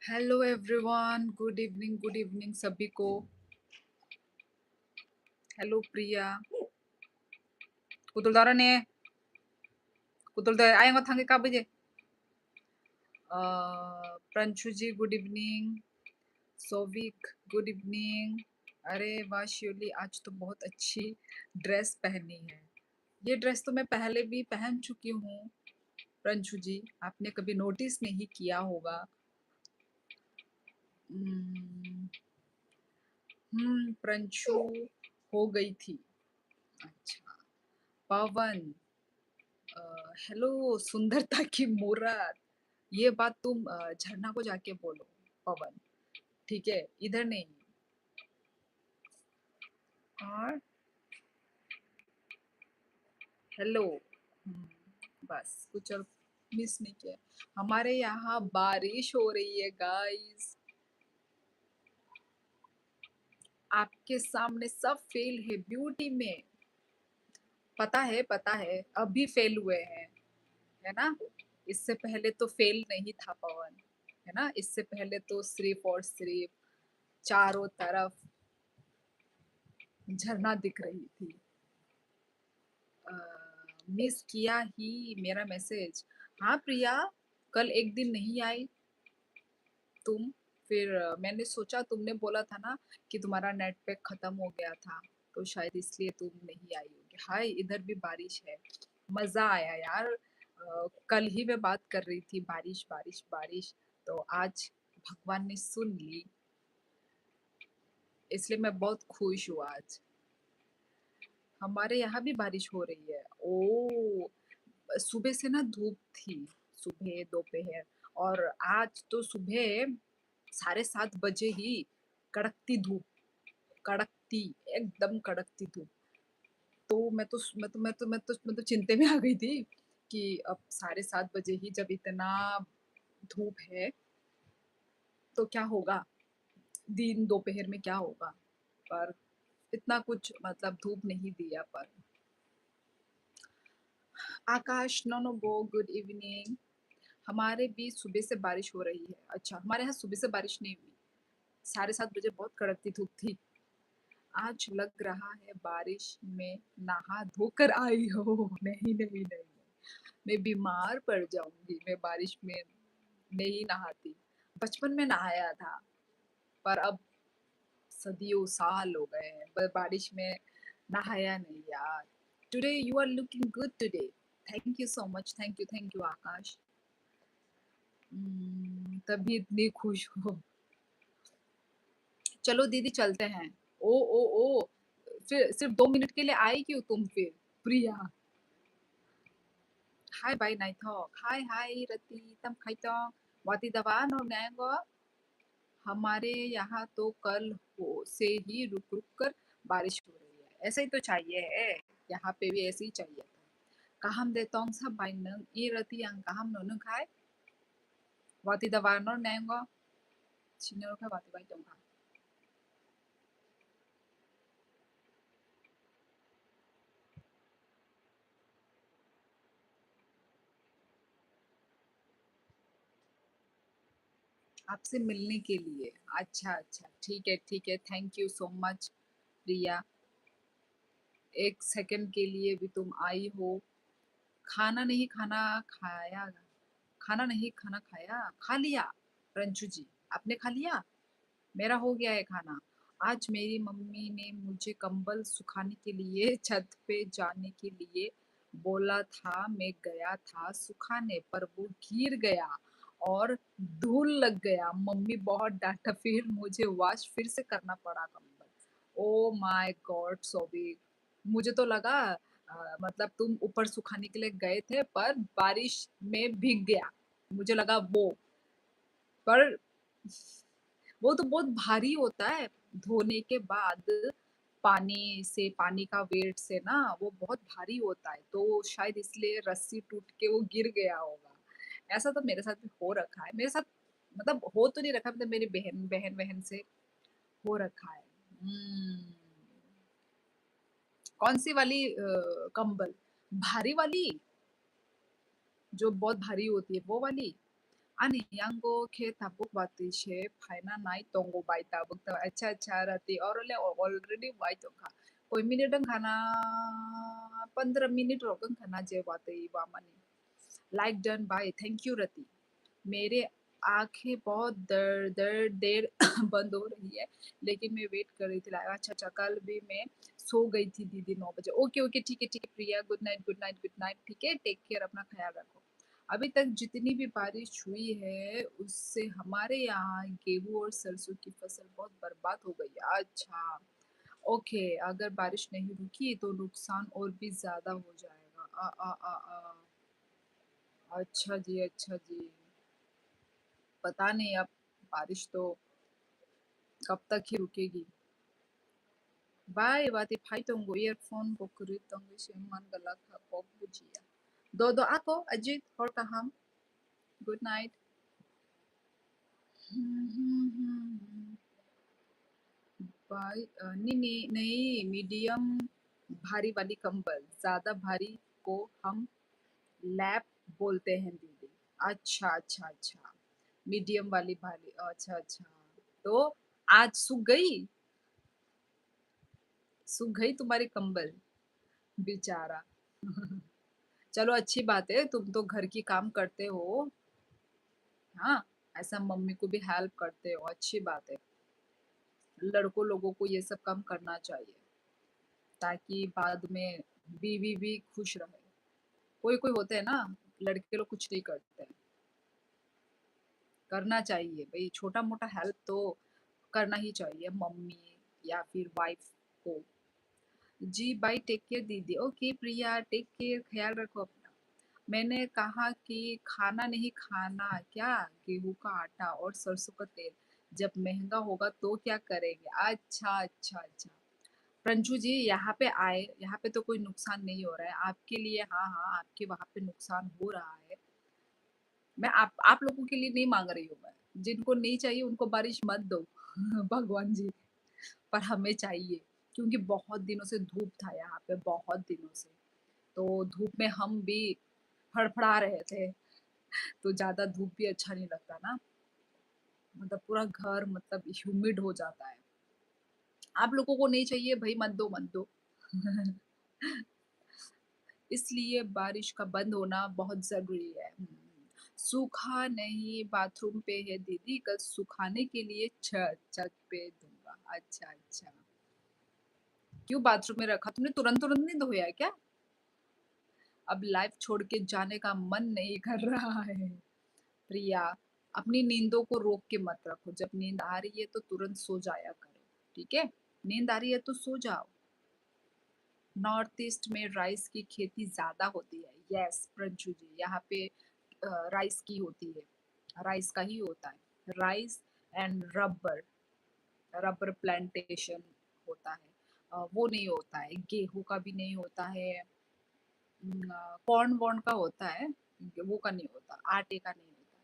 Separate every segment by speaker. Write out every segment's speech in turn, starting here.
Speaker 1: Hello everyone, good evening सभी को। Hello प्रिया, कुतुलदाराने कुतुलदा आएंगे थांगे का बजे। Pranshu ji good evening, Sovik good evening. अरे वाह शिवली, आज तो बहुत अच्छी ड्रेस पहनी है। ये ड्रेस तो मैं पहले भी पहन चुकी हूँ। प्रंशु जी, आपने कभी नोटिस नहीं किया होगा। हम्म, प्रंशु हो गई थी। अच्छा, पवन, हेलो सुंदरता की मूरत। ये बात तुम झरना को जाके बोलो पवन, ठीक है, इधर नहीं। और हेलो। बस कुछ और मिस नहीं किया। हमारे यहाँ बारिश हो रही है गाइस। आपके सामने सब फेल है ब्यूटी में। पता है, अभी फेल हुए हैं, है ना। इससे पहले तो फेल नहीं था पवन, है ना। इससे पहले तो सिर्फ और सिर्फ चारों तरफ झरना दिख रही थी। मिस किया ही मेरा मैसेज। हाँ प्रिया, कल एक दिन नहीं आई तुम। फिर मैंने सोचा, तुमने बोला था ना कि तुम्हारा नेट पैक खत्म हो गया था, तो शायद इसलिए तुम नहीं आई होगी। हाय, इधर भी बारिश है। मजा आया यार। कल ही मैं बात कर रही थी, बारिश बारिश बारिश। तो आज भगवान ने सुन ली, इसलिए मैं बहुत खुश हूँ आज। हमारे यहाँ भी बारिश हो रही है। ओ, सुबह से ना धूप थी, सुबह दोपहर। और आज तो सुबह 7:30 बजे ही कड़कती धूप, कड़कती, एकदम कड़कती धूप। तो मैं तो चिंता में आ गई थी कि अब 7:30 बजे ही जब इतना धूप है तो क्या होगा, दिन दोपहर में क्या होगा। पर इतना कुछ मतलब धूप नहीं दिया। पर आकाश, नो गो, गुड इवनिंग। हमारे भी सुबह से बारिश हो रही है। अच्छा, हमारे यहाँ सुबह से बारिश नहीं हुई। 7:30 बजे बहुत कड़कती धूप थी। आज लग रहा है बारिश में नहा धोकर आई हो। नहीं नहीं नहीं, मैं बीमार पड़ जाऊंगी, मैं बारिश में नहीं नहाती। बचपन में नहाया था, पर अब सदियों साल हो गए हैं, बारिश में नहाया नहीं यार। Today you are looking good today. Thank you so much, thank you Aakash. तभी इतनी खुश हो। चलो दीदी चलते हैं। ओ ओ ओ, फिर सिर्फ 2 मिनट के लिए आई क्यों तुम फिर प्रिया। हाय बाय नाइथॉक, हाय हाय रति तम खाइतों, वाती दवा नो नैंगो। हमारे यहाँ तो कल हो से ही रुक रुक कर बारिश हो रही है। ऐसा ही तो चाहिए है, यहाँ पे भी ऐसे ही चाहिए था। कहम दे तोंग सा बाय नंग ई रति अंग कहम नो नंग खाए, वाती दवा नो नैंगो, चिन्ह का वाती बाय तोंग। आपसे मिलने के लिए। अच्छा अच्छा, ठीक है, थैंक यू सो मच प्रिया। एक सेकंड के लिए भी तुम आई हो। खाना नहीं खाना खाया, खाना नहीं खाना खाया, खा लिया। रंजू जी, आपने खा लिया? मेरा हो गया है खाना। आज मेरी मम्मी ने मुझे कंबल सुखाने के लिए छत पे जाने के लिए बोला था। मैं गया था सुखाने, पर वो गिर गया और धूल लग गया। मम्मी बहुत डांटा, फिर मुझे वॉश फिर से करना पड़ा कंबल। ओ माय गॉड सोबी, मुझे तो लगा मतलब तुम ऊपर सुखाने के लिए गए थे पर बारिश में भीग गया। मुझे लगा वो, पर वो तो बहुत भारी होता है। धोने के बाद पानी से, पानी का वेट से ना वो बहुत भारी होता है, तो शायद इसलिए रस्सी टूट के वो गिर गया होगा। ऐसा तो मेरे साथ भी हो रखा है, मेरे साथ मतलब हो तो नहीं रखा, मतलब मेरी बहन बहन बहन से हो रखा है। कौन सी वाली कंबल? भारी वाली, जो बहुत भारी होती है वो वाली? 아니 양고케 다복바티셰 फाइना नाइट तोंगो बाई ताबक तो अच्छा अच्छा रहती और ले ऑलरेडी बाई तो खा कोई मिनट खाना 15 मिनट रोकन खाना जे बाते बामानी like done bye thank you Rati मेरे आंखें बहुत दर दर देर बंद हो रही है लेकिन मैं वेट कर रही थी अच्छा अच्छा कल भी मैं सो गई थी दीदी 9 बजे ओके ओके ठीक है Priya good night good night good night ठीक है टेक केयर अपना ख्याल रखो अभी तक जितनी भी बारिश हुई है उससे हमारे यहाँ गेहूं और सरसों की फसल बहुत बर्बाद हो गई है अच्छा ओके अगर बारिश नहीं रुकी तो नुकसान और भी ज्यादा हो जाएगा अच्छा जी पता नहीं अब बारिश तो कब तक ही रुकेगी बाय बाती phi tunggu earphone ko kurit tunggu siman galak ko bujia dodo ako ajit hortaham good night bye नहीं नहीं नहीं मीडियम भारी वाली कंबल ज्यादा भारी को हम लैप बोलते हैं दीदी अच्छा मीडियम वाली भारी अच्छा अच्छा तो आज सूख गई तुम्हारी कंबल बेचारा चलो अच्छी बात है तुम तो घर की काम करते हो हाँ ऐसा मम्मी को भी हेल्प करते हो अच्छी बात है लड़कों लोगों को ये सब काम करना चाहिए ताकि बाद में बीवी भी खुश रहे कोई कोई होते हैं ना लड़के लोग कुछ नहीं करते हैं करना चाहिए भाई छोटा मोटा हेल्प तो करना ही चाहिए मम्मी या फिर वाइफ को जी बाय टेक केयर दीदी ओके प्रिया टेक केयर ख्याल रखो अपना मैंने कहा कि खाना नहीं खाना क्या गेहूं का आटा और सरसों का तेल जब महंगा होगा तो क्या करेंगे अच्छा रंजू जी यहाँ पे आए यहाँ पे तो कोई नुकसान नहीं हो रहा है आपके लिए हाँ हाँ आपके वहां पे नुकसान हो रहा है मैं आप लोगों के लिए नहीं मांग रही हूँ मैं जिनको नहीं चाहिए उनको बारिश मत दो भगवान जी पर हमें चाहिए क्योंकि बहुत दिनों से धूप था यहाँ पे बहुत दिनों से तो धूप में हम भी फड़फड़ा रहे थे तो ज्यादा धूप भी अच्छा नहीं लगता ना मतलब पूरा घर मतलब ह्यूमिड हो जाता है आप लोगों को नहीं चाहिए भाई मत दो इसलिए बारिश का बंद होना बहुत जरूरी है सूखा नहीं बाथरूम पे है दीदी कल सुखाने के लिए छत छत पे दूंगा अच्छा क्यों बाथरूम में रखा तुमने तुरंत तुरंत नहीं धोया है क्या अब लाइफ छोड़ के जाने का मन नहीं कर रहा है प्रिया अपनी नींदों को रोक के मत रखो जब नींद आ रही है तो तुरंत सो जाया करो ठीक है नींद आ रही है तो सो जाओ नॉर्थ ईस्ट में राइस की खेती ज्यादा होती है यस प्रंजू जी यहाँ पे राइस की होती है राइस का ही होता है rice and rubber rubber plantation होता है वो नहीं होता है गेहूं का भी नहीं होता है कॉर्न वॉर्न का होता है वो का नहीं होता आटे का नहीं होता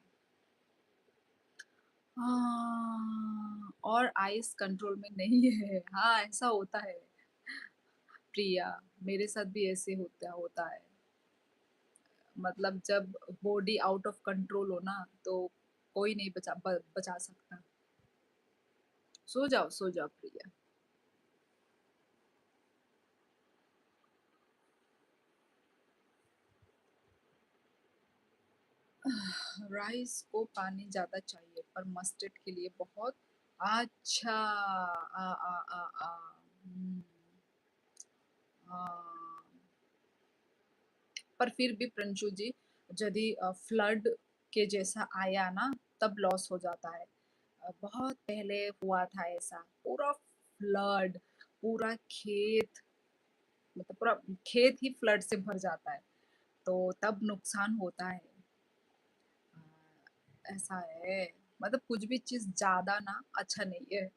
Speaker 1: है और आइस कंट्रोल में नहीं है हाँ ऐसा होता है प्रिया मेरे साथ भी ऐसे होता है मतलब जब बॉडी आउट ऑफ कंट्रोल हो ना तो कोई नहीं बचा सकता सो जाओ प्रिया राइस को पानी ज्यादा चाहिए पर मस्टर्ड के लिए बहुत अच्छा हम्म, आ, पर फिर भी प्रंशु जी यदि फ्लड के जैसा आया ना तब लॉस हो जाता है बहुत पहले हुआ था ऐसा पूरा फ्लड पूरा खेत मतलब पूरा खेत ही फ्लड से भर जाता है तो तब नुकसान होता है ऐसा है मतलब कुछ भी चीज ज्यादा ना अच्छा नहीं है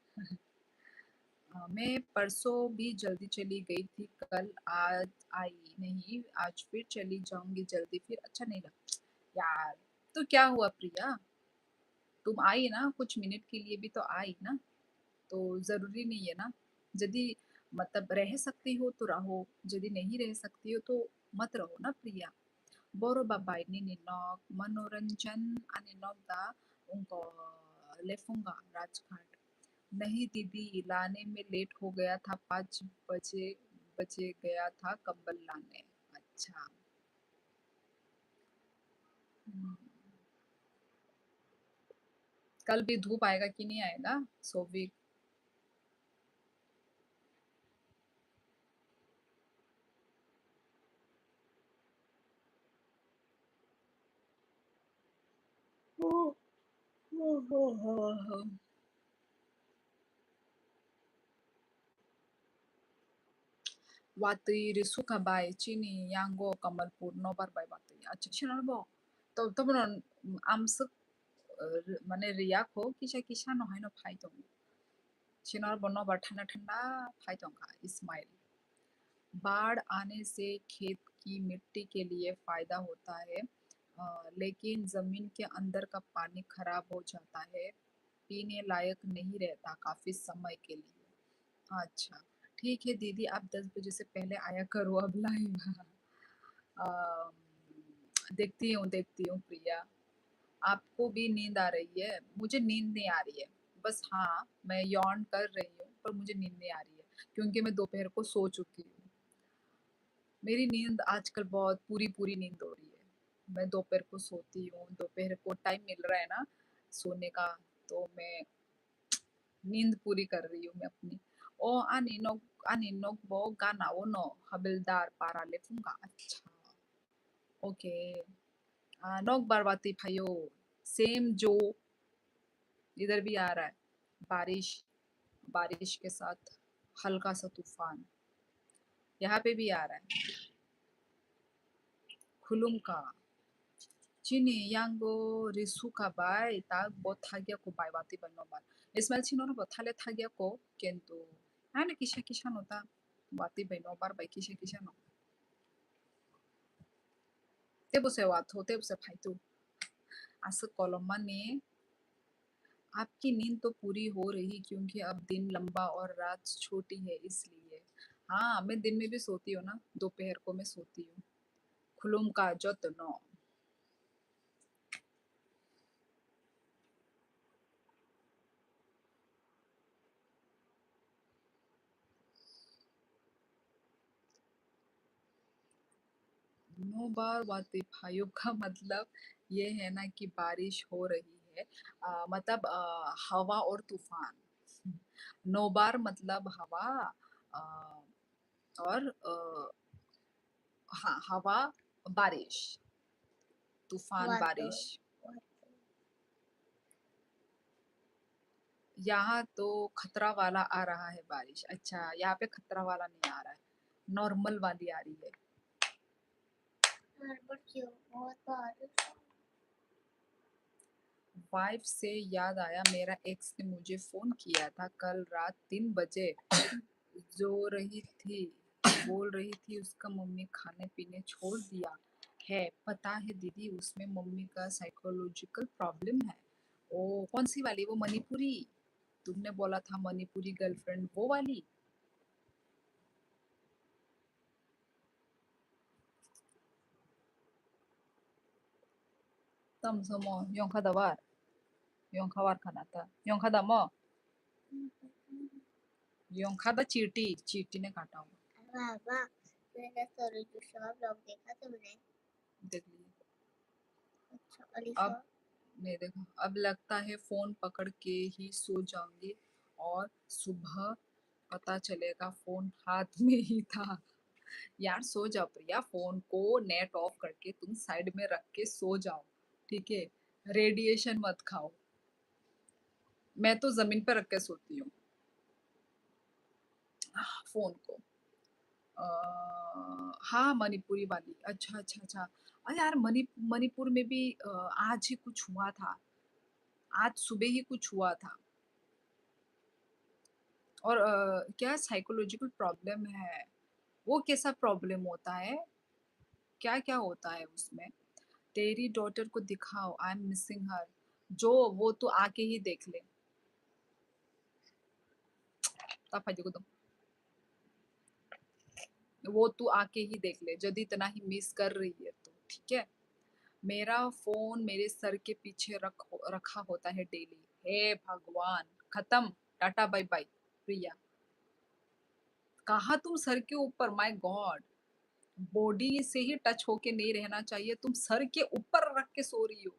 Speaker 1: मैं परसों भी जल्दी चली गई थी कल आज आई नहीं आज फिर चली जाऊंगी जल्दी फिर अच्छा नहीं लगा यार तो क्या हुआ प्रिया तुम आई ना कुछ मिनट के लिए भी तो आई ना तो जरूरी नहीं है ना यदि मतलब रह सकती हो तो रहो यदि नहीं रह सकती हो तो मत रहो ना प्रिया Boro babai ni ninok मनोरंजन अनिनोदा उनको लेफूंगा राजघाट नहीं दीदी लाने में लेट हो गया था 5 बजे बजे गया था कंबल लाने अच्छा हम्म, कल भी धूप आएगा कि नहीं आएगा Sovik Watay Risuka by Chini Yango Kamalpur Nobar by Watay अच्छा 신을보 또 또는 암습 মানে রিয়া খো কিসা কিসা নহয় ন ফাইতং सिनर बनो बर ठंडा ठंडा फाइतों का इस्माइल बाढ़ आने से खेत की मिट्टी के लिए फायदा होता है लेकिन जमीन के अंदर का पानी खराब हो जाता है पीने लायक नहीं रहता काफी समय के लिए अच्छा ठीक है दीदी आप 10 बजे से पहले आया करो अब लाइव देखती हूँ प्रिया आपको भी नींद आ रही है मुझे नींद नहीं आ रही है बस हाँ मैं यॉन कर रही हूँ पर मुझे नींद नहीं आ रही है क्योंकि मैं दोपहर को सो चुकी हूँ मेरी नींद आजकल बहुत पूरी पूरी नींद हो रही है मैं दोपहर को सोती हूँ दोपहर को टाइम मिल रहा है ना सोने का तो मैं नींद पूरी कर रही हूँ मैं अपनी ओ अनिनो वो गाना वो नो हबिलदार पारा लेफूंगा अच्छा ओके नोक बरबाती भाइयों सेम जो इधर भी आ रहा है बारिश बारिश के साथ हल्का सा तूफान यहाँ पे भी आ रहा है खुलुम का चीनी यांगो रिसुका बाय ता बोथागिया को बायवाती बनोबार इसमें चिनो ना बोथाले थागिया को केंतु हाँ ना किशा किशा नोता बाती बनोबार बाय किशा किशा नो तेबु से वाथो तेबु से फाइतु आस कॉलम ने आपकी नींद तो पूरी हो रही क्योंकि अब दिन लंबा और रात छोटी है इसलिए हाँ मैं दिन में भी सोती हूँ ना दोपहर को मैं सोती हूँ खुलुम का जतनो नो बार वाते भाइयों का मतलब ये है ना कि बारिश हो रही है मतलब हवा और तूफान नोबार मतलब हवा आ, और हाँ हवा बारिश तूफान
Speaker 2: Water.
Speaker 1: बारिश यहाँ तो खतरा वाला आ रहा है बारिश अच्छा यहाँ पे खतरा वाला नहीं आ रहा है नॉर्मल वाली आ रही है वाइफ से याद आया मेरा एक्स ने मुझे फोन किया था कल रात 3 बजे जो रही थी बोल रही थी उसका मम्मी खाने पीने छोड़ दिया है पता है दीदी उसमें मम्मी का साइकोलॉजिकल प्रॉब्लम है ओ कौन सी वाली वो मणिपुरी तुमने बोला था मणिपुरी गर्लफ्रेंड वो वाली तम समो योंखा दवार योंखा वार खाना था योंखा दमो योंखा दा चीटी चीटी ने काटा हुआ
Speaker 2: बाबा मैंने सॉरी दूसरा ब्लॉग देखा तुमने
Speaker 1: देख लीजिए
Speaker 2: अच्छा अली
Speaker 1: अब नहीं देखा अब लगता है फोन पकड़ के ही सो जाऊंगी और सुबह पता चलेगा फोन हाथ में ही था यार सो जाओ प्रिया फोन को नेट ऑफ करके तुम साइड में रख के सो जाओ ठीक है रेडिएशन मत खाओ मैं तो जमीन पर रख के सोती हूँ फोन को हाँ मणिपुरी वाली अच्छा अच्छा अच्छा अरे यार मणिपुर में भी आज ही कुछ हुआ था आज सुबह ही कुछ हुआ था और क्या साइकोलॉजिकल प्रॉब्लम है वो कैसा प्रॉब्लम होता है क्या क्या होता है उसमें तेरी डॉटर को दिखाओ आई एम मिसिंग हर जो वो तो आके ही देख ले ताफाजी को वो तू आके ही देख ले यदि इतना ही मिस कर रही है तो ठीक है? मेरा फ़ोन मेरे सर के पीछे रखा होता है डेली। हे भगवान! खत्म, टाटा बाय-बाय, प्रिया। कहा तुम सर के ऊपर, माय गॉड! बॉडी से ही टच होके नहीं रहना चाहिए, तुम सर के ऊपर रख के सो रही हो।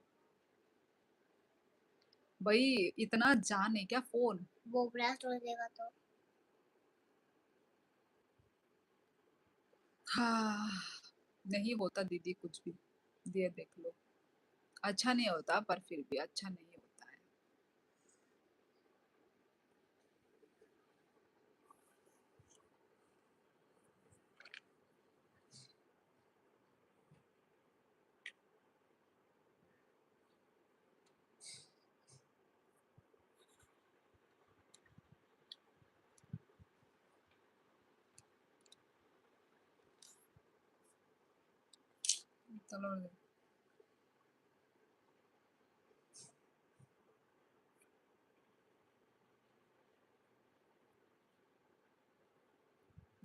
Speaker 1: भई इतना जान है क्या फ़ोन?
Speaker 2: वो ब्लास्ट हो जाएगा तो।
Speaker 1: हाँ, नहीं होता दीदी कुछ भी, ये देख लो। अच्छा नहीं होता पर फिर भी अच्छा नहीं होता है। चलो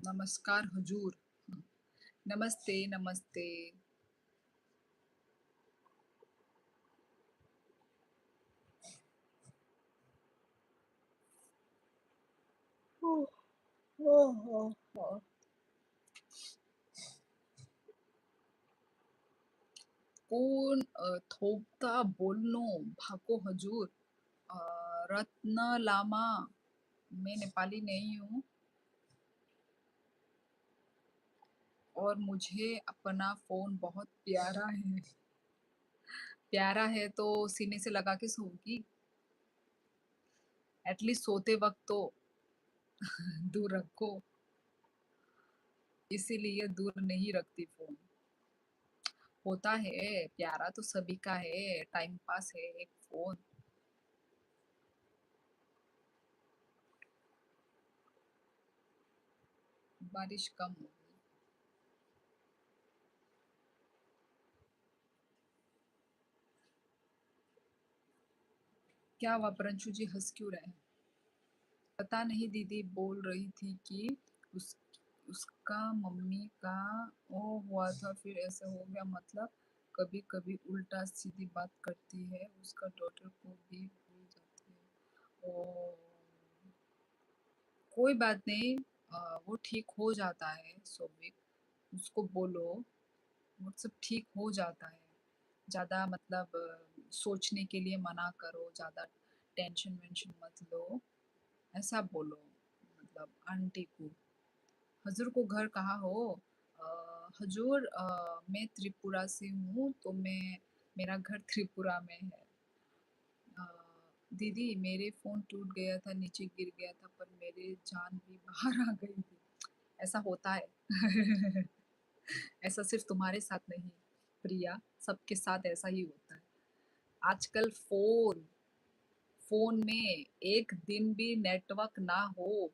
Speaker 1: नमस्कार हुजूर। नमस्ते, नमस्ते। ओह! ओह हो, हो। कोण थोपता बोलनो भाको हजूर। रत्न लामा, मैं नेपाली नहीं हूँ और मुझे अपना फ़ोन बहुत प्यारा है। प्यारा है तो सीने से लगा के सोऊँगी। एटलीस्ट सोते वक़्त तो दूर रखो, इसीलिए दूर नहीं रखती फ़ोन। होता है, प्यारा तो सभी का है, टाइम पास है एक फ़ोन। बारिश कम हो गई। क्या हुआ प्रियांशु जी हँस क्यों रहे हैं? पता नहीं दीदी बोल रही थी कि उस उसका मम्मी का वो हुआ था फिर ऐसा हो गया मतलब कभी-कभी उल्टा सीधी बात करती है, उसका डॉटर को भी भूल जाती है। ओह! कोई बात नहीं वो ठीक हो जाता है सौमिक, उसको बोलो, वो सब ठीक हो जाता है। ज़्यादा मतलब सोचने के लिए मना करो, ज़्यादा टेंशन-वेंशन मत लो, ऐसा बोलो मतलब आंटी को। हजूर को घर कहाँ हो? हजूर मैं त्रिपुरा से हूँ तो मैं मेरा घर त्रिपुरा में है। अ, दीदी मेरे फ़ोन टूट गया था, नीचे गिर गया था पर मेरे जान भी बाहर आ गई थी। ऐसा होता है। ऐसा सिर्फ तुम्हारे साथ नहीं, प्रिया, सबके साथ ऐसा ही होता है। आजकल फ़ोन में एक दिन भी नेटवर्क ना हो,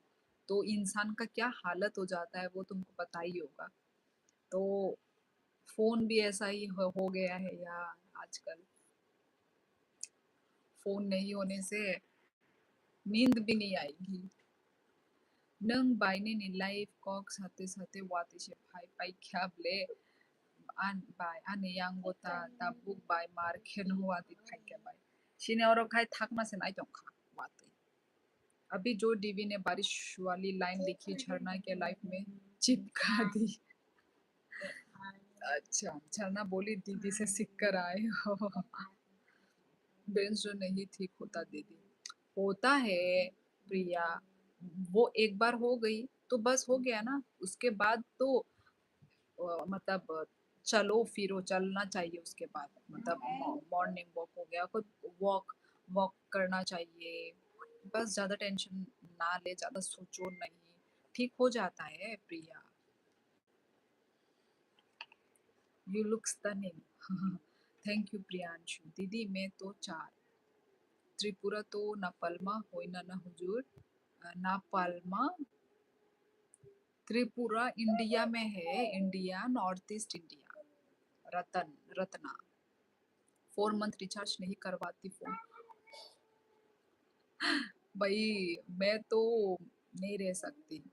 Speaker 1: तो इंसान का क्या हालत हो जाता है वो तुमको पता ही होगा। तो फ़ोन भी ऐसा ही हो गया है यार आजकल। फ़ोन नहीं होने से नींद भी नहीं आएगी। नों बायनोनि लाइफ क'क साथे-साथे वातिसे फाइ-फाइख्याब्ले आने यांगota tabuk bai marken huati फाइख्याबाय। सिनेरोखाय थाकमासे नाइटोंखा वातई। अभी जो डीवी ने बारिश वाली लाइन लिखी झरना के लाइफ में चिपका दी। अच्छा, झरना बोली दीदी से सीख कर आए हो। बेंच जो नहीं ठीक होता दीदी। होता है प्रिया, वो एक बार हो गई तो बस हो गया ना, उसके बाद तो मतलब चलो फिरो चलना चाहिए उसके बाद मतलब मॉर्निंग वॉक हो गया कोई वॉक वॉक करना चाहिए। बस ज़्यादा टेंशन ना ले, ज़्यादा सोचो नहीं, ठीक हो जाता है Priya. You look stunning. Thank you Priyanshu दीदी मैं तो चार त्रिपुरा तो नापाल्मा होइना ना हुजूर नापाल्मा त्रिपुरा इंडिया में है, India north east India. Ratna 4 month recharge नहीं करवाती फोन। भाई मैं तो नहीं रह सकती,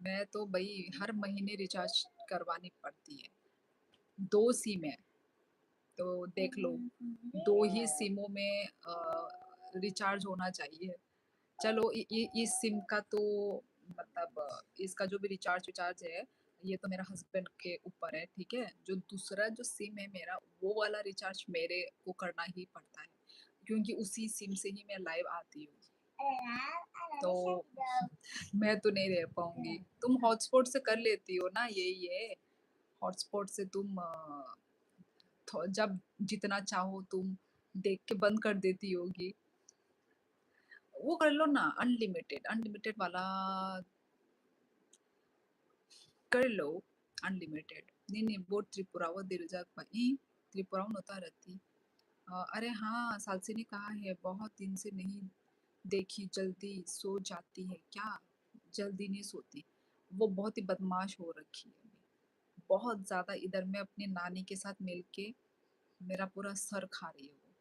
Speaker 1: मैं तो भाई हर महीने रिचार्ज करवानी पड़ती है। 2 सिम है, तो देख लो 2 ही सिमों में रिचार्ज होना चाहिए। चलो इस सिम का तो मतलब इसका जो भी रिचार्ज है ये तो मेरा हस्बैंड के ऊपर है, ठीक है। जो दूसरा जो सिम है मेरा वो वाला रिचार्ज मेरे को करना ही पड़ता है, क्योंकि उसी सिम से ही मैं लाइव आती हूँ। तो मैं तो नहीं रह पाऊंगी। तुम हॉटस्पॉट से कर लेती हो ना, यही है। हॉटस्पॉट से तुम जब जितना चाहो तुम देख के बंद कर देती होगी। वो कर लो ना, अनलिमिटेड अनलिमिटेड वाला कर लो। अनलिमिटेड नहीं नहीं, वो त्रिपुरावा दिलजाक भाई त्रिपुरावा नोता रहती। अरे हाँ, सालसी ने कहा है बहुत दिन से नहीं देखी, जल्दी सो जाती है क्या? जल्दी नहीं सोती, वो बहुत ही बदमाश हो रखी है अभी, बहुत ज्यादा। इधर मैं अपनी नानी के साथ मिलके मेरा पूरा सर खा रही है वो।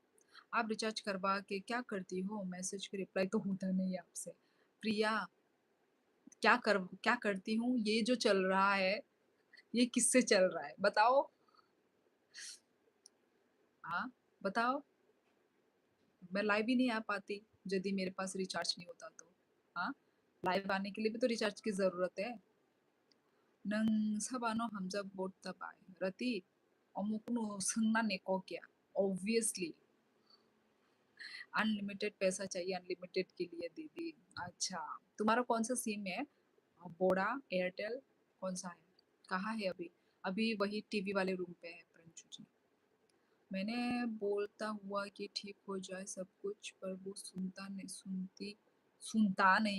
Speaker 1: आप रिचार्ज करवा के क्या करती हो? मैसेज का रिप्लाई तो होता नहीं है आपसे। प्रिया, क्या करती हूँ? ये जो चल रहा है ये किससे चल रहा है बताओ? हाँ, बताओ। मैं लाइव ही नहीं आ पाती यदि मेरे पास रिचार्ज नहीं होता तो। हाँ, लाइव आने के लिए भी तो रिचार्ज की जरूरत है। नंग साबानो हमजा बोट तबाय रति अमुकनो संगना neko क्या? ऑब्वियसली अनलिमिटेड पैसा चाहिए अनलिमिटेड के लिए दीदी। अच्छा, तुम्हारा कौन सा सिम है? बोडा, एयरटेल, कौन सा है? कहाँ है अभी? अभी वही टीवी वाले रूम पे है प्रंशु जी। मैंने बोलता हुआ कि ठीक हो जाए सब कुछ, पर वो सुनता नहीं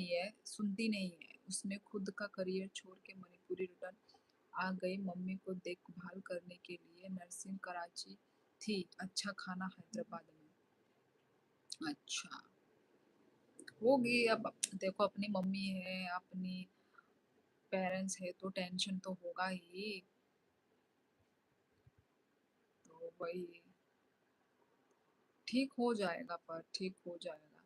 Speaker 1: है, सुनती नहीं है। उसने खुद का करियर छोड़ के मणिपुरी रिटर्न आ गई मम्मी को देखभाल करने के लिए। नर्सिंग कराची थी, अच्छा खाना हैदराबाद में। अच्छा, होगी अब। देखो अपनी मम्मी है, अपनी पेरेंट्स है तो टेंशन तो होगा ही। तो वही ठीक हो जाएगा, पर ठीक हो जाएगा।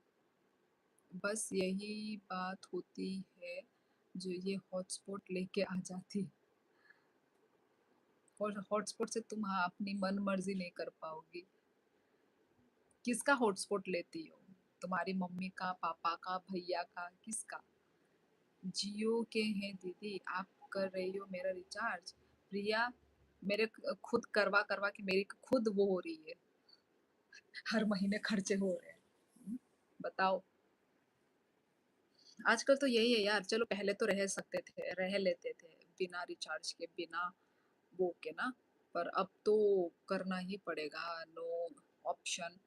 Speaker 1: बस यही बात होती है जो ये हॉटस्पॉट लेके आ जाती। और हॉटस्पॉट से तुम हाँ अपनी मन मर्जी नहीं कर पाओगी। किसका हॉटस्पॉट लेती हो? तुम्हारी मम्मी का, पापा का, भैया का, किसका? जियो के हैं दीदी, आप कर रही हो मेरा रिचार्ज। प्रिया, मेरे खुद करवा करवा के मेरी खुद वो हो रही है, हर महीने खर्चे हो रहे हैं। बताओ। आजकल तो यही है यार। चलो पहले तो रह सकते थे, रह लेते थे बिना रिचार्ज के, बिना वो के ना। पर अब तो करना ही पड़ेगा, नो ऑप्शन।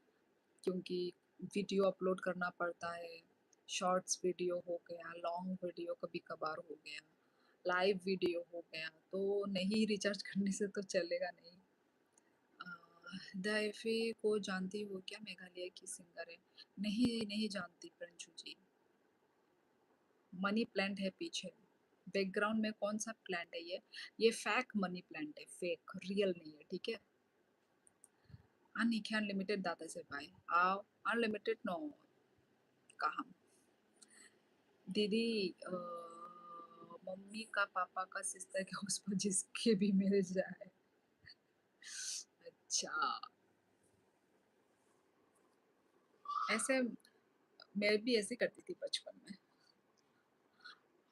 Speaker 1: क्योंकि वीडियो अपलोड करना पड़ता है। शॉर्ट्स वीडियो हो गया, लॉन्ग वीडियो कभी कभार हो गया, लाइव वीडियो हो गया, तो नहीं रिचार्ज करने से तो चलेगा नहीं। दैफे को जानती हो क्या? मेघालय की सिंगर है। नहीं नहीं जानती प्रिंशु जी। मनी प्लांट है पीछे, बैकग्राउंड में कौन सा प्लांट है ये फेक मनी प्लांट है, फेक, रियल नहीं है, ठीक है। अनलिमिटेड अनलिमिटेड दादा से भाई आओ। अनलिमिटेड नो, कहाँ दीदी? मम्मी का, पापा का, सिस्टर के, उस पर जिसके भी मेरे जाए। अच्छा, ऐसे मैं भी ऐसे करती थी बचपन में।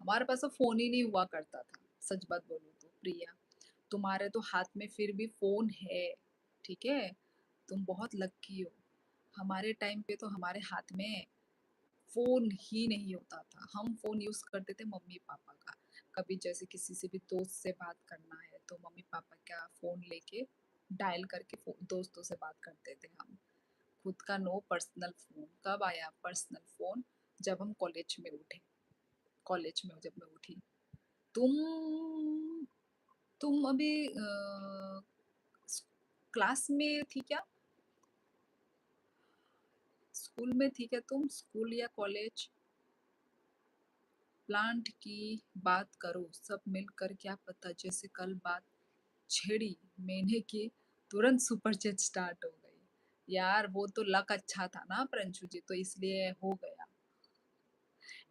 Speaker 1: हमारे पास तो फोन ही नहीं हुआ करता था, सच बात बोलूं तो प्रिया। तुम्हारे तो हाथ में फिर भी फोन है, ठीक है। तुम बहुत लकी हो। हमारे टाइम पे तो हमारे हाथ में फोन ही नहीं होता था। हम फोन यूज करते थे मम्मी पापा का। कभी जैसे किसी से भी दोस्त से बात करना है तो मम्मी पापा का फोन लेके डायल करके दोस्तों से बात करते थे हम। खुद का नो पर्सनल फोन। कब आया पर्सनल फोन? जब हम कॉलेज में उठे। कॉलेज में जब मैं उठी। तुम तुम अभी क्लास में थी क्या? स्कूल में थी क्या तुम? स्कूल या कॉलेज? प्लांट की बात करो सब मिलकर, क्या पता जैसे कल बात छेड़ी मैंने की तुरंत सुपर चैट स्टार्ट हो गई। यार वो तो लक अच्छा था ना प्रंशु जी, तो इसलिए हो गया।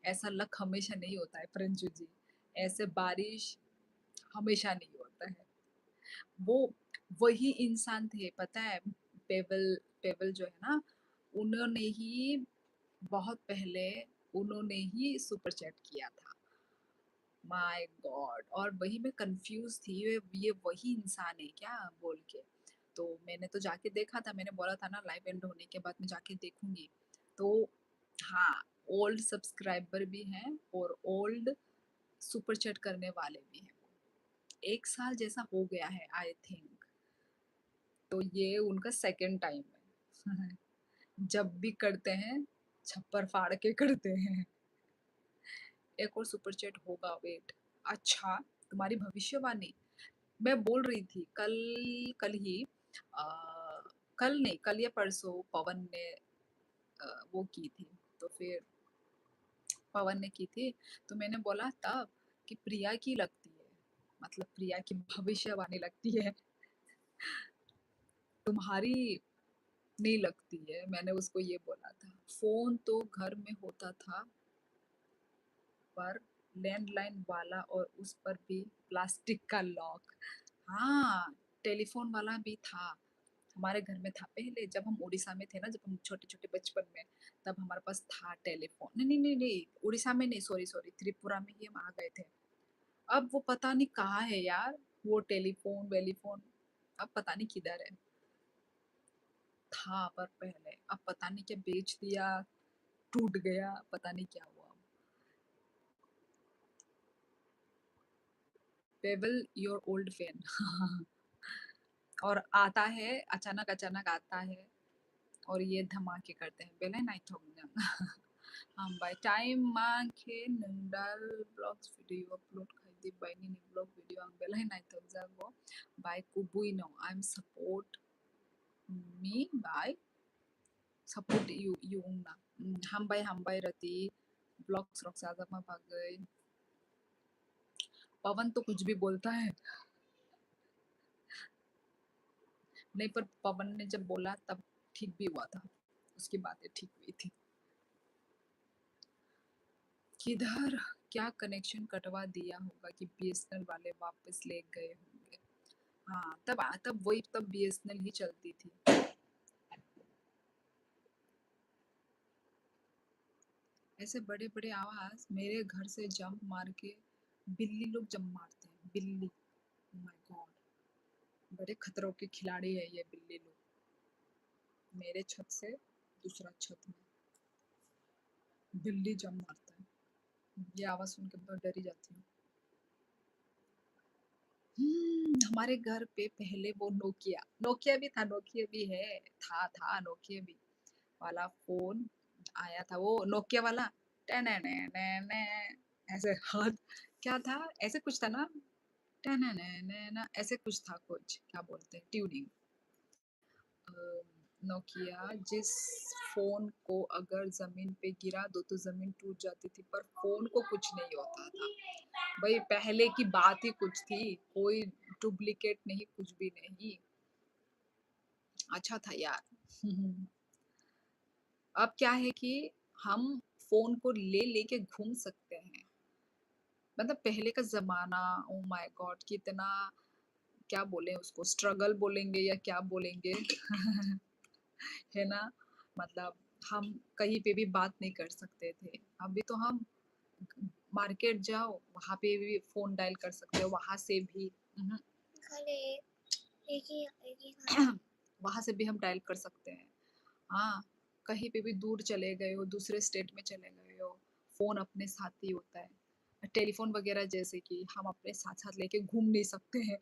Speaker 1: ऐसा लक हमेशा नहीं होता है प्रंशु जी, ऐसे बारिश हमेशा नहीं होता है। वो वही इंसान थे, पता है? पेबल पेबल जो है ना, उन्होंने ही बहुत पहले उन्होंने ही सुपर चैट किया था। My God! और वही मैं कंफ्यूज थी, ये वही इंसान है क्या बोल के। तो मैंने तो जाके देखा था, मैंने बोला था ना लाइव एंड होने के बाद मैं जाके देखूंगी। तो हाँ, ओल्ड सब्सक्राइबर भी हैं और ओल्ड सुपर चैट करने वाले भी हैं। 1 साल जैसा हो गया है आई थिंक। तो ये उनका सेकंड टाइम है। जब भी करते हैं, छप्पर फाड़ के करते हैं। एक और सुपर चैट होगा, वेट। अच्छा, तुम्हारी भविष्यवाणी। मैं बोल रही थी कल, कल ही आ, कल नहीं, कल या परसों पवन ने वो की थी। तो फिर पवन ने की थी, तो मैंने बोला तब कि प्रिया की लगती है, मतलब प्रिया की भविष्यवाणी लगती है, तुम्हारी नहीं लगती है। मैंने उसको ये बोला था। फोन तो घर में होता था, पर लैंडलाइन वाला और उस पर भी प्लास्टिक का लॉक। हाँ, टेलीफोन वाला भी था, हमारे घर में था पहले जब हम उड़ीसा में थे ना, जब हम छोटे छोटे बचपन में, तब हमारे पास था टेलीफोन। नहीं नहीं नहीं नहीं, उड़ीसा में नहीं, सॉरी सॉरी, त्रिपुरा में ही हम आ गए थे। अब वो पता नहीं कहाँ है यार, वो टेलीफोन वेलीफोन, अब पता नहीं किधर है। था पर पहले, अब पता नहीं क्या बेच दिया, टूट गया, पता नहीं क्या हुआ। Payable your old fan. और आता है अचानक अचानक आता है, और ये धमाके करते हैं बेले नाइट थोंग। हम बाय टाइम मांखे नंडाल ब्लॉग्स वीडियो अपलोड खाई बायनी नि ब्लॉग वीडियो आं बेले नाइट थोंग जागो बाय कुबुई no I am support me bye support you ना हम बाय रति ब्लॉग्स रॉक सादा मा बागै। पवन तो कुछ भी बोलता है। नहीं, पर पवन ने जब बोला तब ठीक भी हुआ था, उसकी बातें ठीक हुई थी। किधर क्या कनेक्शन कटवा दिया होगा कि बीएसएनएल वाले वापस ले गए होंगे। हाँ, तब वही, तब बीएसएनएल ही चलती थी। ऐसे बड़े बड़े आवाज मेरे घर से जंप मार के बिल्ली लोग जंप मारते हैं, बिल्ली। माय गॉड, बड़े खतरों के खिलाड़ी है ये बिल्ली लोग। मेरे छत से दूसरा छत में बिल्ली जंप मारता है, ये आवाज सुन के बहुत डरी जाती हूँ। हमारे घर पे पहले वो नोकिया, नोकिया भी था, नोकिया भी है, था नोकिया भी वाला फोन आया था, वो नोकिया वाला। टेनेनेनेने, ऐसे हाथ, क्या था, ऐसे कुछ था ना, टेनेनेनेना, ऐसे कुछ था, कुछ क्या बोलते हैं, ट्यूनिंग। नोकिया, जिस फोन को अगर जमीन पे गिरा दो तो जमीन टूट जाती थी, पर फोन को कुछ नहीं होता था। भाई पहले की बात ही कुछ थी, कोई डुप्लीकेट नहीं, कुछ भी नहीं। अच्छा था यार। अब क्या है कि हम फोन को ले लेके घूम सकते हैं। मतलब पहले का जमाना, ओ माय गॉड, कितना, क्या बोले उसको, स्ट्रगल बोलेंगे या क्या बोलेंगे। है ना, मतलब हम कहीं पे भी बात नहीं कर सकते थे। अभी तो हम मार्केट जाओ, वहां पे भी फोन डायल कर सकते हो, वहां से भी।
Speaker 2: खाली एक ही खाना।
Speaker 1: वहां से भी हम डायल कर सकते हैं। हाँ, कहीं पे भी दूर चले गए हो, दूसरे स्टेट में चले गए हो, फोन अपने साथ ही होता है। टेलीफोन वगैरह जैसे कि हम अपने साथ साथ लेके घूम नहीं सकते हैं।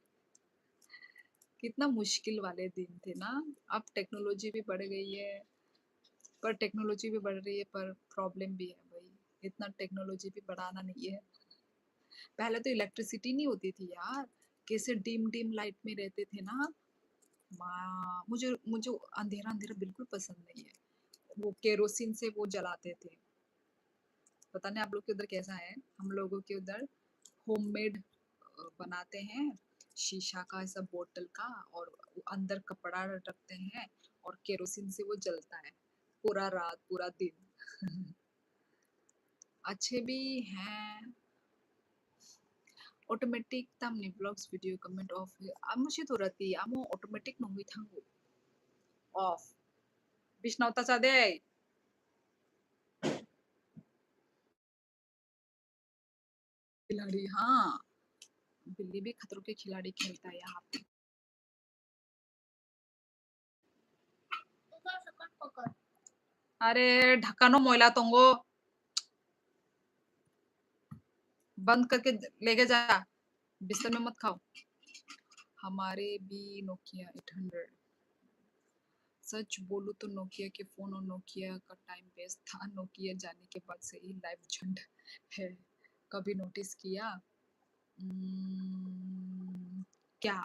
Speaker 1: कितना मुश्किल वाले दिन थे ना। अब टेक्नोलॉजी भी बढ़ गई है, पर टेक्नोलॉजी भी बढ़ रही है, पर प्रॉब्लम भी है भाई, इतना टेक्नोलॉजी भी बढ़ाना नहीं है। पहले तो इलेक्ट्रिसिटी नहीं होती थी यार, कैसे डिम डिम लाइट में रहते थे ना। माँ, मुझे मुझे अंधेरा अंधेरा बिल्कुल पसंद नहीं है। वो केरोसिन से वो जलाते थे। पता नहीं आप लोग के उधर कैसा है, हम लोगों के उधर होममेड बनाते हैं, शीशा का ऐसा बोतल का, और अंदर कपड़ा रखते हैं, और केरोसिन से वो जलता है पूरा रात पूरा दिन। अच्छे भी हैं, Automatic thumbnail vlogs video comment off. Amo si turati amo automatic nongi thangu off. Bisnaw ta sa de. खिलाड़ी हाँ बिल्ली भी खतरों के खिलाड़ी खेलता है यहाँ पे
Speaker 2: पकड़ पकड़ पकड़
Speaker 1: अरे ढक्कनो मोयला तोंगो बंद करके लेके जा बिस्तर में मत खाओ हमारे भी नोकिया 800 सच बोलूं तो नोकिया के फोन और नोकिया का टाइम बेस्ट था नोकिया जाने के बाद से ही लाइफ झंड है कभी नोटिस किया क्या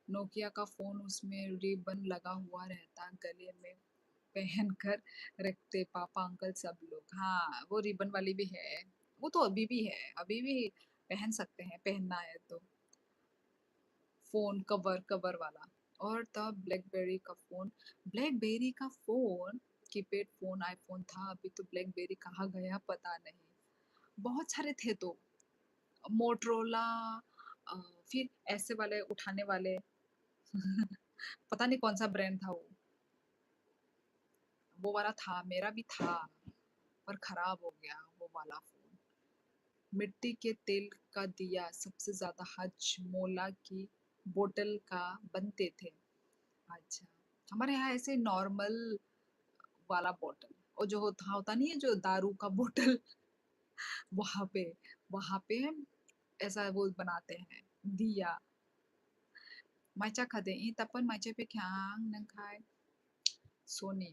Speaker 1: नोकिया का फोन उसमें रिबन लगा हुआ रहता गले में पहन कर रखते पापा अंकल सब लोग हाँ वो रिबन वाली भी है वो तो अभी भी है अभी भी पहन सकते हैं पहनना है तो फोन कवर कवर वाला और तब ब्लैकबेरी का फोन कीपैड फोन आईफोन था अभी तो ब्लैकबेरी कहाँ गया पता नहीं बहुत सारे थे तो मोटरोला फिर ऐसे वाले उठाने वाले पता नहीं कौन सा ब्रांड था वो वाला था मेरा भी था पर खराब हो गया वो वाला फोन मिट्टी के तेल का दिया सबसे ज्यादा हजमोला की बोतल का बनते थे अच्छा हमारे यहाँ ऐसे नॉर्मल वाला बोतल और जो होता नहीं है जो दारू का बोतल वहां पे वहां पे ऐसा वो बनाते हैं दिया माइचा खदे ई तपन माइचे पे ख्यांग नंखाय सोनी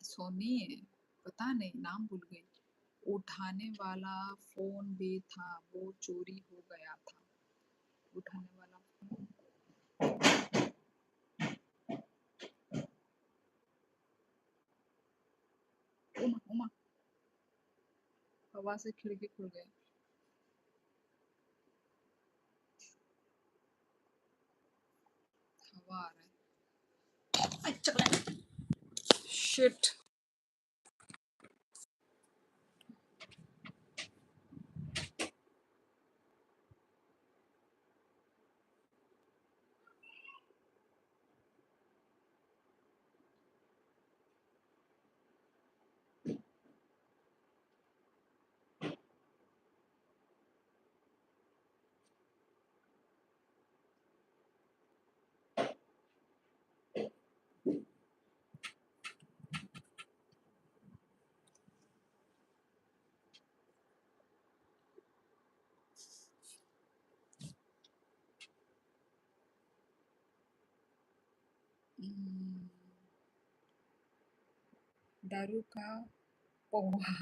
Speaker 1: सोनी पता नहीं नाम भूल गई उठाने वाला फोन भी था वो चोरी हो गया था उठाने वाला फोन उमा उमा हवा से खिड़की खुल गया हवा आ रहा है शिट दारू का पौवा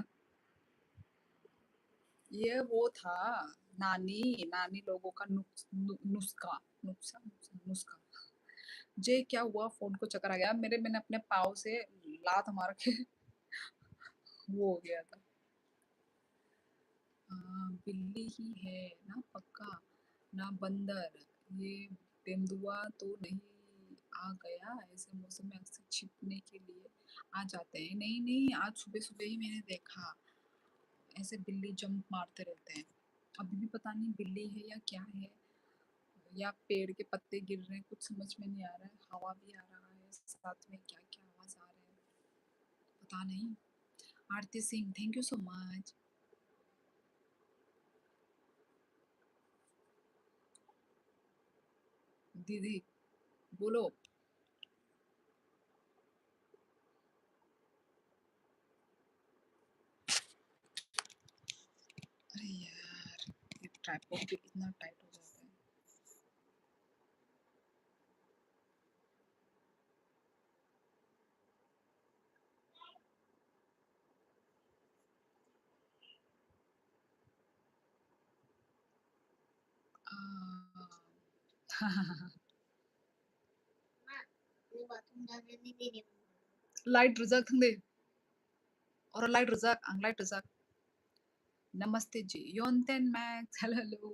Speaker 1: ये वो था नानी नानी लोगों का नुस्खा नुस्खा नुस्खा जे क्या हुआ फोन को चक्कर आ गया मैंने अपने पाँव से लात मार के वो हो गया था बिल्ली ही है ना पक्का ना बंदर ये तेंदुआ तो नहीं आ गया ऐसे मौसम में अक्सर छिपने के लिए आ जाते हैं नहीं नहीं आज सुबह सुबह ही मैंने देखा ऐसे बिल्ली जंप मारते रहते हैं अभी भी पता नहीं बिल्ली है या क्या है या पेड़ के पत्ते गिर रहे हैं कुछ समझ में नहीं आ रहा है हवा भी आ रहा है साथ में क्या क्या आवाज आ रहा है पता नहीं Aarti Singh thank you so much दीदी बोलो अरे यार ये ट्राइपॉड भी इतना टाइट हो जाता है
Speaker 2: मैं बाथरूम जाने नहीं दे रही
Speaker 1: लाइट रजक थंदे और लाइट रजक आं लाइट रजक नमस्ते जी योनतेन मैक्स हेलो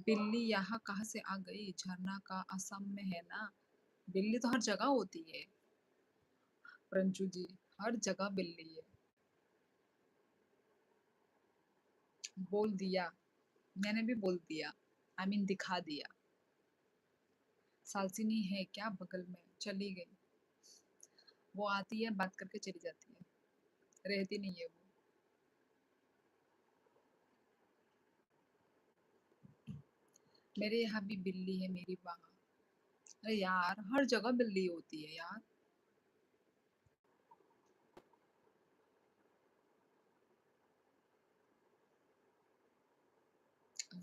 Speaker 1: बिल्ली यहाँ कहाँ से आ गई झरना का असम में है ना बिल्ली तो हर जगह होती है रंजू जी हर जगह बिल्ली है बोल दिया मैंने भी बोल दिया, आई मीन दिखा दिया। सालसिनी है क्या बगल में? चली गई। वो आती है, बात करके चली जाती है, रहती नहीं है वो। मेरे यहाँ भी बिल्ली है, मेरी वहाँ। अरे यार, हर जगह बिल्ली होती है यार।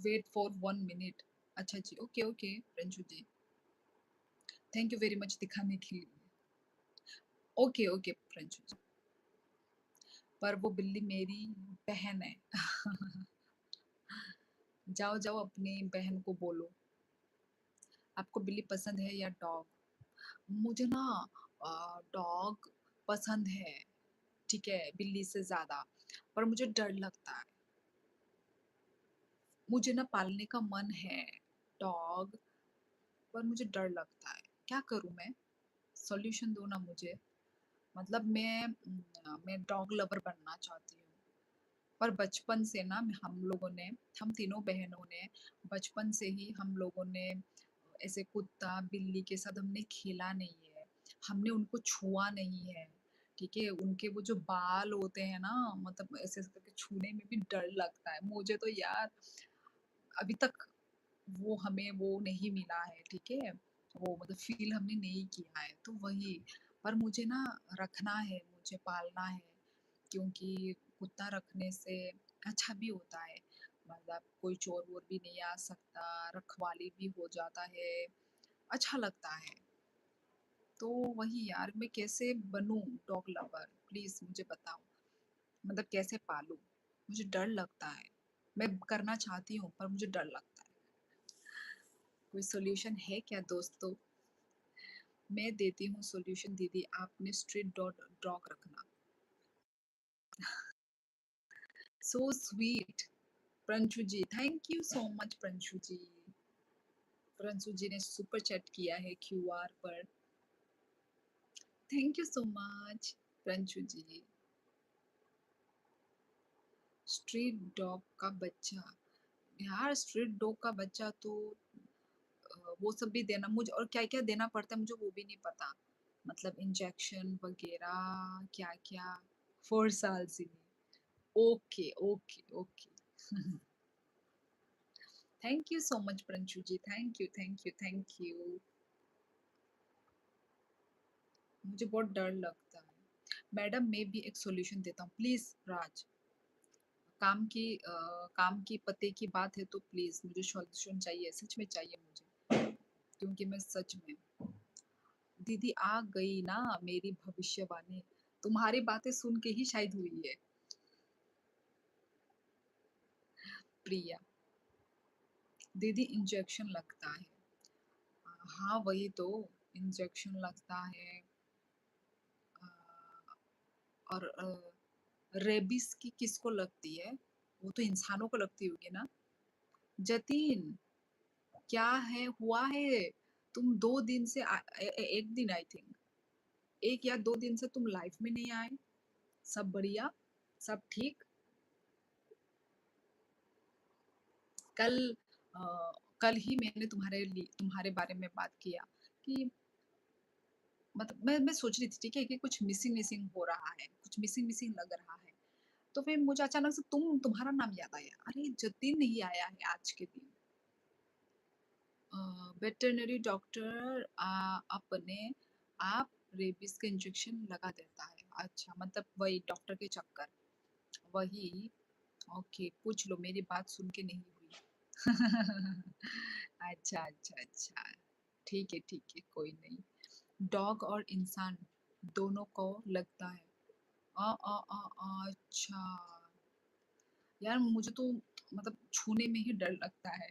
Speaker 1: Wait for 1 minute. अच्छा जी, okay okay Ranju ji, thank you very much दिखाने के लिए। ओके ओके रंजू जी, पर वो बिल्ली मेरी बहन है। जाओ जाओ अपनी बहन को बोलो। आपको बिल्ली पसंद है या डॉग? मुझे ना डॉग पसंद है, ठीक है, बिल्ली से ज्यादा। पर मुझे डर लगता है। मुझे ना पालने का मन है डॉग, पर मुझे डर लगता है। क्या करूं मैं? सॉल्यूशन दो ना मुझे। मतलब मैं डॉग लवर बनना चाहती हूँ। पर बचपन से ना हम लोगों ने, हम तीनों बहनों ने, बचपन से ही हम लोगों ने ऐसे कुत्ता बिल्ली के साथ हमने खेला नहीं है। हमने उनको छुआ नहीं है, ठीक है। उनके वो जो बाल होते हैं ना, मतलब ऐसे ऐसे करके छूने में भी डर लगता है मुझे तो यार। अभी तक वो हमें वो नहीं मिला है, ठीक है। वो मतलब फील हमने नहीं किया है, तो वही। पर मुझे ना रखना है, मुझे पालना है, क्योंकि कुत्ता रखने से अच्छा भी होता है। मतलब कोई चोर वोर भी नहीं आ सकता, रखवाली भी हो जाता है, अच्छा लगता है। तो वही यार, मैं कैसे बनूं डॉग लवर, प्लीज मुझे बताओ। मतलब कैसे पालूं? मुझे डर लगता है। मैं करना चाहती हूँ, पर मुझे डर लगता है। कोई सॉल्यूशन है क्या दोस्तों? मैं देती हूँ सॉल्यूशन दीदी, आपने स्ट्रीट डॉग डॉग रखना। So sweet. Pranshu ji, thank you so much Pranshu ji. Pranshu ji ने सुपर चैट किया है क्यूआर पर। Thank you so much Pranshu ji. Street dog का बच्चा? यार स्ट्रीट डॉग का बच्चा तो वो सब भी देना मुझे, और क्या क्या देना पड़ता है मुझे वो भी नहीं पता। मतलब इंजेक्शन वगैरह क्या क्या। 4 साल से? Okay okay okay. Thank you so much Pranshu ji, thank you thank you thank you. मुझे बहुत डर लगता है। मैडम मैं भी एक सॉल्यूशन देता हूँ, प्लीज राज। काम की पते की बात है तो प्लीज मुझे सॉल्यूशन चाहिए, सच में चाहिए मुझे, क्योंकि मैं सच में। दीदी आ गई ना मेरी भविष्यवाणी, तुम्हारी बातें सुन के ही शायद हुई है। प्रिया, दीदी इंजेक्शन लगता है। हाँ वही तो, इंजेक्शन लगता है। अ, और रेबिस की किसको लगती है? वो तो इंसानों को लगती होगी ना। जतीन, क्या है हुआ है? तुम 2 दिन से एक दिन आई थिंक, 1 या 2 दिन से तुम लाइफ में नहीं आए। सब बढ़िया? सब ठीक? कल कल ही मैंने तुम्हारे बारे में बात किया कि मतलब मैं सोच रही थी, ठीक है, कि कुछ मिसिंग मिसिंग हो रहा है, कुछ मिसिंग मिसिंग लग रहा है। तो फिर मुझे अचानक से तुम्हारा नाम याद आया, अरे जतिन नहीं आया है आज के दिन। वेटरनरी डॉक्टर अपने आप रेबीज का इंजेक्शन लगा देता है? अच्छा, मतलब वही डॉक्टर के चक्कर, वही। ओके, पूछ लो, मेरी बात सुन के नहीं हुई। अच्छा अच्छा अच्छा, ठीक है कोई नहीं। डॉग और इंसान दोनों को लगता है? अच्छा। यार मुझे तो मतलब छूने में ही डर लगता है।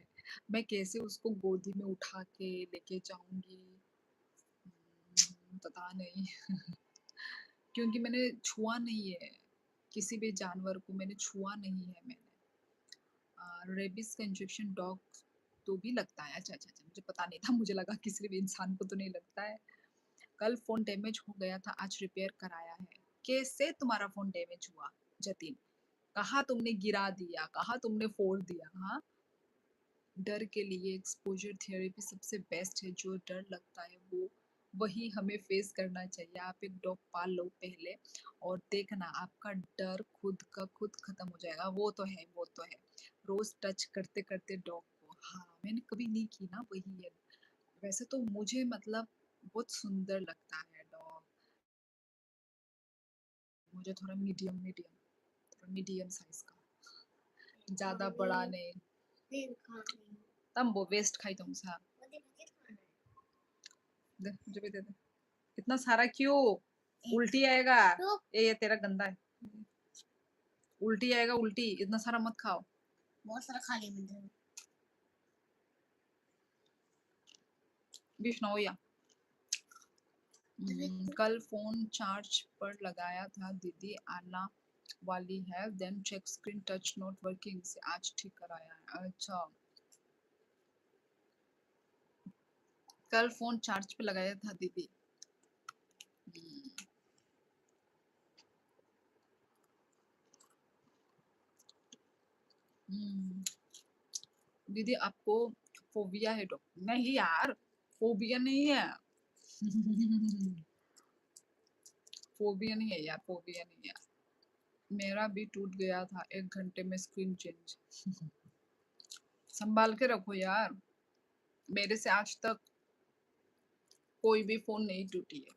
Speaker 1: मैं कैसे उसको गोदी में उठा के लेके जाऊंगी? पता नहीं। क्योंकि मैंने छुआ नहीं है, किसी भी जानवर को मैंने छुआ नहीं है मैंने। रेबिस का इंजेक्शन डॉग तो भी लगता है? अच्छा अच्छा अच्छा, मुझे पता नहीं था, मुझे लगा कि सिर्फ इंसान को तो नहीं लगता है। कल फोन डैमेज हो गया था, आज रिपेयर कराया है। कैसे तुम्हारा फोन डैमेज हुआ जतिन? कहाँ तुमने गिरा दिया, कहाँ तुमने फोड़ दिया? हाँ, डर के लिए एक्सपोज़र थेरेपी सबसे बेस्ट है, जो डर लगता है वही हमें फ़ेस करना चाहिए। आप एक डॉग पाल लो पहले और देखना आपका डर खुद का खुद खत्म हो जाएगा। वो तो है, वो तो है। रोज़ टच करते-करते डॉग को हाँ, मैंने कभी नहीं की ना वही है। वैसे तो मुझे मतलब बहुत सुंदर लगता है डॉग। मुझे थोड़ा मीडियम थोड़ा मीडियम साइज़ का, ज़्यादा बड़ा
Speaker 2: खाने
Speaker 1: नहीं।
Speaker 2: फिर खाने
Speaker 1: तंबो वेस्ट खाई तुमसा।
Speaker 2: मुझे मुझे खाना
Speaker 1: दे, मुझे भी दे दे। इतना सारा क्यों?
Speaker 2: है
Speaker 1: उल्टी आएगा।
Speaker 2: तो
Speaker 1: ये तेरा गंदा है। उल्टी आएगा उल्टी, इतना सारा मत खाओ।
Speaker 2: बहुत सारा खा लिया मैंने
Speaker 1: विष्णु या कल फोन चार्ज पर लगाया था, दीदी आना वाली है, then check screen touch not working से आज ठीक कराया है। अच्छा, कल फोन चार्ज पे लगाया था दीदी। हम्म, हम्म, दीदी आपको फोबिया है? डॉक्टर नहीं यार, फोबिया नहीं है। फोबिया नहीं है यार, फोबिया नहीं है। मेरा भी टूट गया था 1 घंटे में स्क्रीन चेंज। संभाल के रखो यार। मेरे से आज तक कोई भी फोन नहीं टूटी है,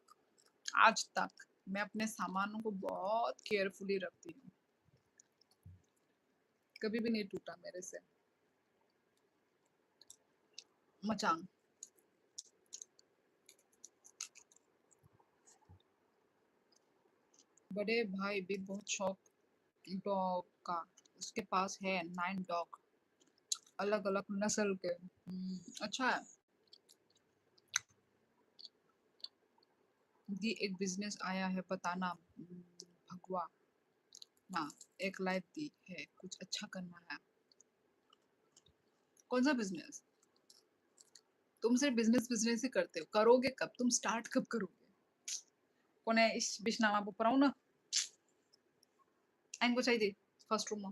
Speaker 1: आज तक। मैं अपने सामानों को बहुत केयरफुली रखती हूँ, कभी भी नहीं टूटा मेरे से। मचांग बड़े भाई भी बहुत शौक डॉग का, उसके पास है 9 डॉग, अलग अलग नस्ल के। अच्छा है। दी एक बिजनेस आया है, बताना। भगवा ना, एक लाइफ दी है, कुछ अच्छा करना है। कौन सा बिजनेस? तुम सिर्फ बिजनेस बिजनेस ही करते हो, करोगे कब? तुम स्टार्ट कब करोगे? कोने इस बिश्नामा ऊपर ना इनको चाहिए फर्स्ट रूम में।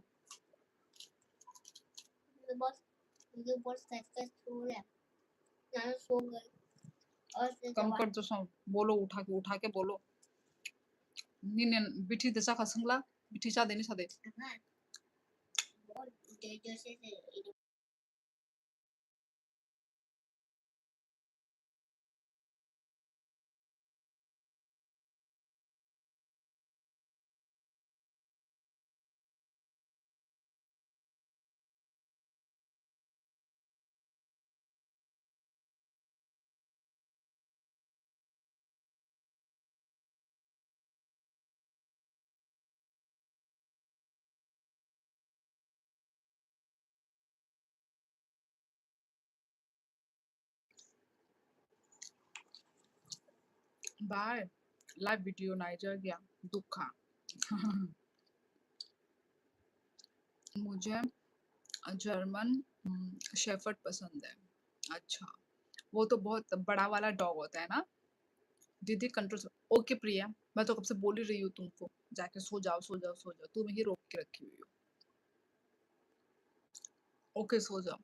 Speaker 2: मुझे बहुत स्ट्रेस हो रहा है मैं सो गई और फिर
Speaker 1: कम
Speaker 2: जब
Speaker 1: कर तो सो, बोलो उठा के बोलो। नीने बिठी दशा खसंगला, बिठी चा देनी सा दे।
Speaker 2: बहुत डेंजर से
Speaker 1: बाय। लाइव वीडियो नाइजर गया दुखा। मुझे जर्मन शेफर्ड पसंद है। अच्छा, वो तो बहुत बड़ा वाला डॉग होता है ना? दीदी कंट्रोल से। ओके प्रिया, मैं तो कब से बोल ही रही हूँ तुमको, जाके सो जाओ सो जाओ सो जाओ, तुम ही रोक के रखी हुई हो। ओके सो जाओ।